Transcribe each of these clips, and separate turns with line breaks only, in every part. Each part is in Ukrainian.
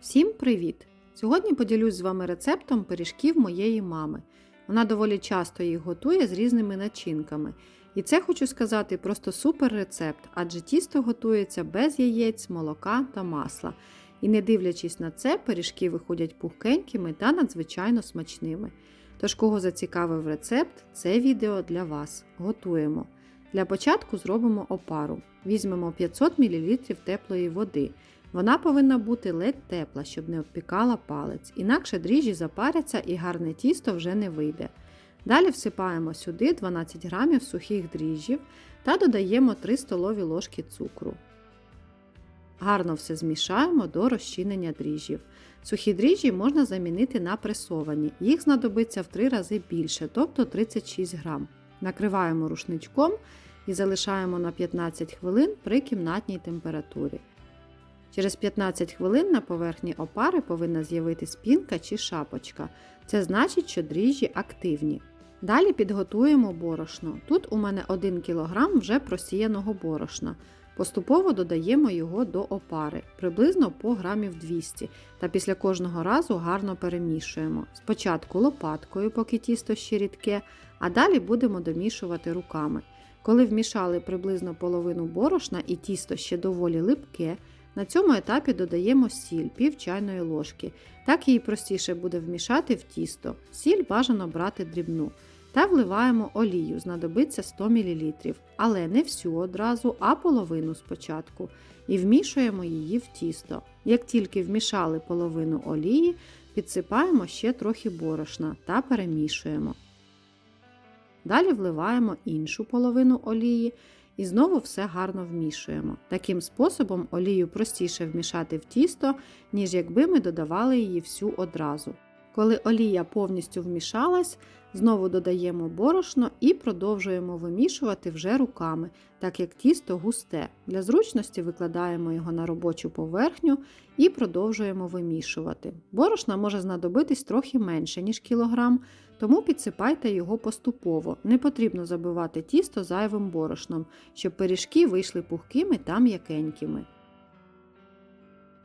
Всім привіт! Сьогодні поділюсь з вами рецептом пиріжків моєї мами. Вона доволі часто їх готує з різними начинками. І це, хочу сказати, просто супер рецепт, адже тісто готується без яєць, молока та масла. І не дивлячись на це, пиріжки виходять пухкенькими та надзвичайно смачними. Тож, кого зацікавив рецепт, це відео для вас. Готуємо. Для початку зробимо опару. Візьмемо 500 мл теплої води. Вона повинна бути ледь тепла, щоб не обпікала палець, інакше дріжджі запаряться і гарне тісто вже не вийде. Далі всипаємо сюди 12 г сухих дріжджів та додаємо 3 столові ложки цукру. Гарно все змішаємо до розчинення дріжджів. Сухі дріжджі можна замінити на пресовані, їх знадобиться в 3 рази більше, тобто 36 г. Накриваємо рушничком і залишаємо на 15 хвилин при кімнатній температурі. Через 15 хвилин на поверхні опари повинна з'явитись пінка чи шапочка. Це значить, що дріжджі активні. Далі підготуємо борошно. Тут у мене 1 кг вже просіяного борошна. Поступово додаємо його до опари, приблизно по грамів 200, та після кожного разу гарно перемішуємо. Спочатку лопаткою, поки тісто ще рідке, а далі будемо домішувати руками. Коли вмішали приблизно половину борошна і тісто ще доволі липке, на цьому етапі додаємо сіль пів чайної ложки. Так її простіше буде вмішати в тісто. Сіль бажано брати дрібну. Та вливаємо олію, знадобиться 100 мл, але не всю одразу, а половину спочатку. І вмішуємо її в тісто. Як тільки вмішали половину олії, підсипаємо ще трохи борошна та перемішуємо. Далі вливаємо іншу половину олії. І знову все гарно вмішуємо. Таким способом олію простіше вмішати в тісто, ніж якби ми додавали її всю одразу. Коли олія повністю вмішалась, знову додаємо борошно і продовжуємо вимішувати вже руками, так як тісто густе. Для зручності викладаємо його на робочу поверхню і продовжуємо вимішувати. Борошна може знадобитись трохи менше, ніж кілограм, тому підсипайте його поступово. Не потрібно забивати тісто зайвим борошном, щоб пиріжки вийшли пухкими та м'якенькими.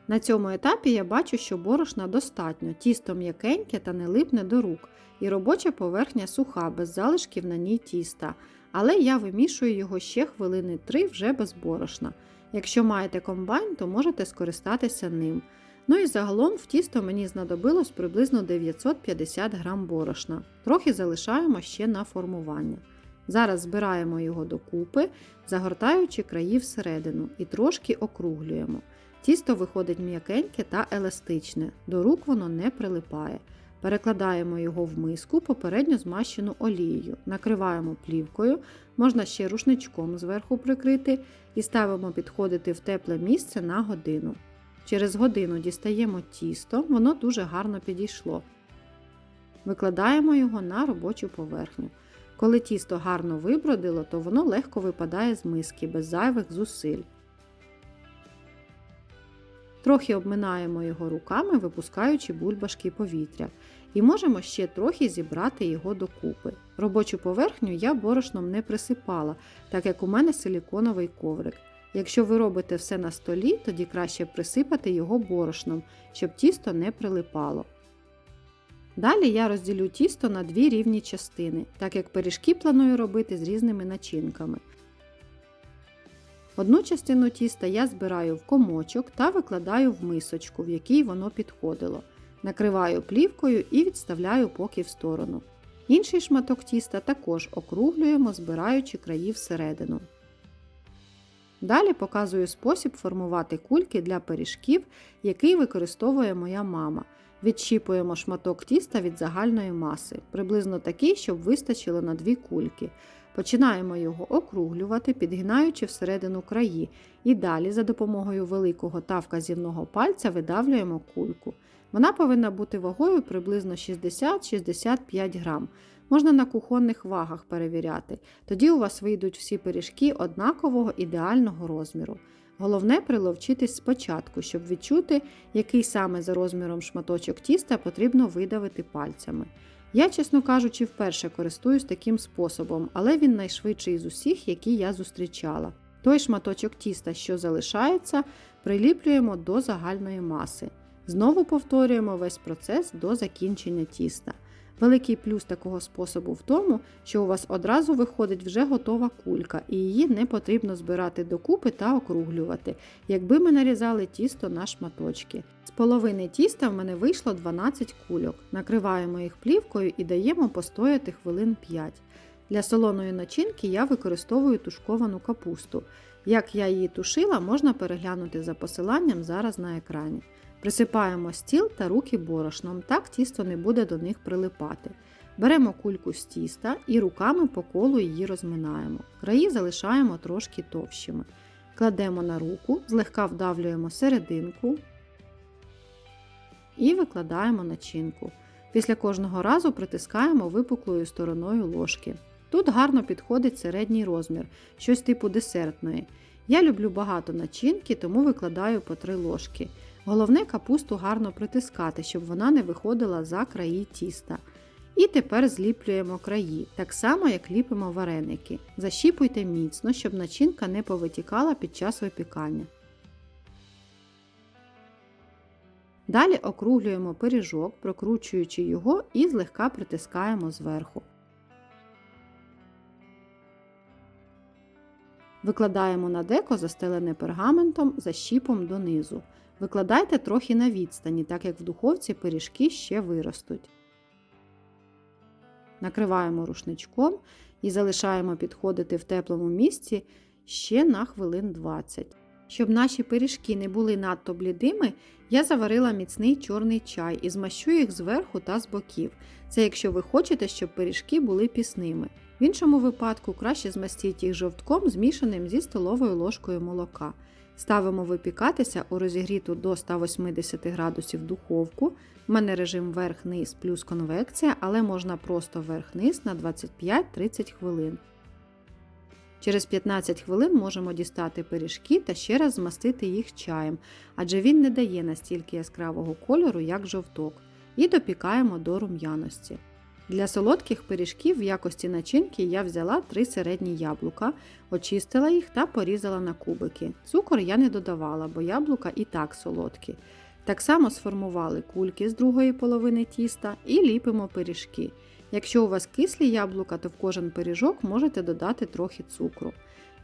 На цьому етапі я бачу, що борошна достатньо, тісто м'якеньке та не липне до рук, і робоча поверхня суха, без залишків на ній тіста. Але я вимішую його ще хвилини 3 вже без борошна. Якщо маєте комбайн, то можете скористатися ним. Ну і загалом в тісто мені знадобилось приблизно 950 г борошна. Трохи залишаємо ще на формування. Зараз збираємо його докупи, загортаючи краї всередину, і трошки округлюємо. Тісто виходить м'якеньке та еластичне, до рук воно не прилипає. Перекладаємо його в миску, попередньо змащену олією, накриваємо плівкою, можна ще рушничком зверху прикрити і ставимо підходити в тепле місце на годину. Через годину дістаємо тісто, воно дуже гарно підійшло. Викладаємо його на робочу поверхню. Коли тісто гарно вибродило, то воно легко випадає з миски, без зайвих зусиль. Трохи обминаємо його руками, випускаючи бульбашки повітря. І можемо ще трохи зібрати його докупи. Робочу поверхню я борошном не присипала, так як у мене силіконовий коврик. Якщо ви робите все на столі, тоді краще присипати його борошном, щоб тісто не прилипало. Далі я розділю тісто на 2 рівні частини, так як пиріжки планую робити з різними начинками. Одну частину тіста я збираю в комочок та викладаю в мисочку, в якій воно підходило. Накриваю плівкою і відставляю поки в сторону. Інший шматок тіста також округлюємо, збираючи краї всередину. Далі показую спосіб формувати кульки для пиріжків, який використовує моя мама. Відщіпуємо шматок тіста від загальної маси, приблизно такий, щоб вистачило на 2 кульки. Починаємо його округлювати, підгинаючи всередину краї, і далі за допомогою великого та вказівного пальця видавлюємо кульку. Вона повинна бути вагою приблизно 60-65 грам. Можна на кухонних вагах перевіряти, тоді у вас вийдуть всі пиріжки однакового ідеального розміру. Головне приловчитись спочатку, щоб відчути, який саме за розміром шматочок тіста потрібно видавити пальцями. Я, чесно кажучи, вперше користуюсь таким способом, але він найшвидший з усіх, які я зустрічала. Той шматочок тіста, що залишається, приліплюємо до загальної маси. Знову повторюємо весь процес до закінчення тіста. Великий плюс такого способу в тому, що у вас одразу виходить вже готова кулька і її не потрібно збирати докупи та округлювати, якби ми нарізали тісто на шматочки. З половини тіста в мене вийшло 12 кульок. Накриваємо їх плівкою і даємо постояти хвилин 5. Для солоної начинки я використовую тушковану капусту. Як я її тушила, можна переглянути за посиланням зараз на екрані. Присипаємо стіл та руки борошном, так тісто не буде до них прилипати. Беремо кульку з тіста і руками по колу її розминаємо. Краї залишаємо трошки товщими. Кладемо на руку, злегка вдавлюємо серединку і викладаємо начинку. Після кожного разу притискаємо випуклою стороною ложки. Тут гарно підходить середній розмір, щось типу десертної. Я люблю багато начинки, тому викладаю по 3 ложки. Головне капусту гарно притискати, щоб вона не виходила за краї тіста. І тепер зліплюємо краї, так само як ліпимо вареники. Защіпуйте міцно, щоб начинка не повитікала під час випікання. Далі округлюємо пиріжок, прокручуючи його і злегка притискаємо зверху. Викладаємо на деко, застелене пергаментом, защіпом донизу. Викладайте трохи на відстані, так як в духовці пиріжки ще виростуть. Накриваємо рушничком і залишаємо підходити в теплому місці ще на хвилин 20. Щоб наші пиріжки не були надто блідими, я заварила міцний чорний чай і змащу їх зверху та з боків. Це якщо ви хочете, щоб пиріжки були пісними. В іншому випадку краще змастіть їх жовтком, змішаним зі столовою ложкою молока. Ставимо випікатися у розігріту до 180 градусів духовку. У мене режим верх-низ плюс конвекція, але можна просто верх-низ на 25-30 хвилин. Через 15 хвилин можемо дістати пиріжки та ще раз змастити їх чаєм, адже він не дає настільки яскравого кольору, як жовток. І допікаємо до рум'яності. Для солодких пиріжків в якості начинки я взяла 3 середні яблука, очистила їх та порізала на кубики. Цукор я не додавала, бо яблука і так солодкі. Так само сформували кульки з другої половини тіста і ліпимо пиріжки. Якщо у вас кислі яблука, то в кожен пиріжок можете додати трохи цукру.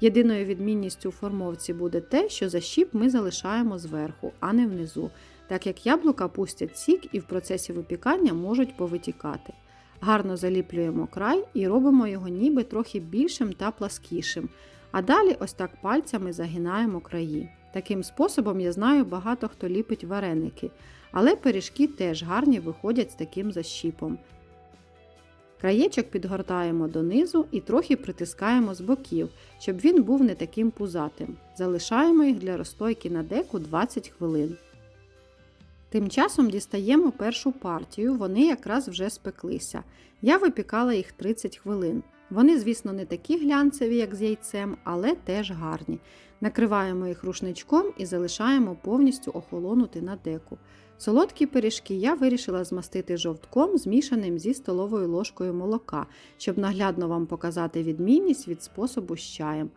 Єдиною відмінністю у формовці буде те, що защіп ми залишаємо зверху, а не внизу, так як яблука пустять сік і в процесі випікання можуть повитікати. Гарно заліплюємо край і робимо його ніби трохи більшим та пласкішим, а далі ось так пальцями загинаємо краї. Таким способом, я знаю, багато хто ліпить вареники, але пиріжки теж гарні виходять з таким защіпом. Краєчок підгортаємо донизу і трохи притискаємо з боків, щоб він був не таким пузатим. Залишаємо їх для розстойки на деку 20 хвилин. Тим часом дістаємо першу партію, вони якраз вже спеклися. Я випікала їх 30 хвилин. Вони, звісно, не такі глянцеві, як з яйцем, але теж гарні. Накриваємо їх рушничком і залишаємо повністю охолонути на деку. Солодкі пиріжки я вирішила змастити жовтком, змішаним зі столовою ложкою молока, щоб наглядно вам показати відмінність від способу з чаєм.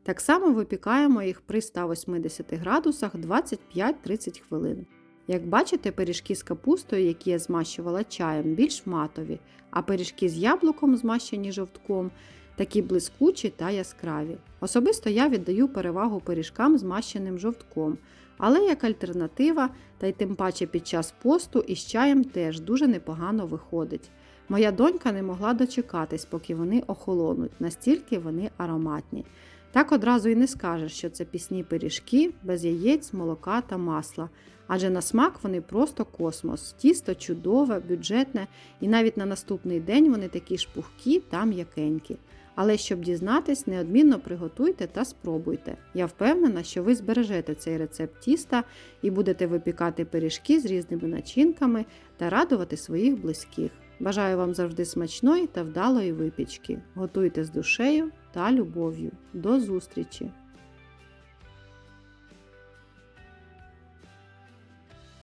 Так само випікаємо їх при 180 градусах 25-30 хвилин. Як бачите, пиріжки з капустою, які я змащувала чаєм, більш матові, а пиріжки з яблуком, змащені жовтком, такі блискучі та яскраві. Особисто я віддаю перевагу пиріжкам, змащеним жовтком, але як альтернатива, та й тим паче під час посту, із чаєм теж дуже непогано виходить. Моя донька не могла дочекатись, поки вони охолонуть, настільки вони ароматні. Так одразу і не скажеш, що це пісні пиріжки без яєць, молока та масла, адже на смак вони просто космос. Тісто чудове, бюджетне і навіть на наступний день вони такі ж пухкі та м'якенькі. Але щоб дізнатись, неодмінно приготуйте та спробуйте. Я впевнена, що ви збережете цей рецепт тіста і будете випікати пиріжки з різними начинками та радувати своїх близьких. Бажаю вам завжди смачної та вдалої випічки. Готуйте з душею та любов'ю. До зустрічі!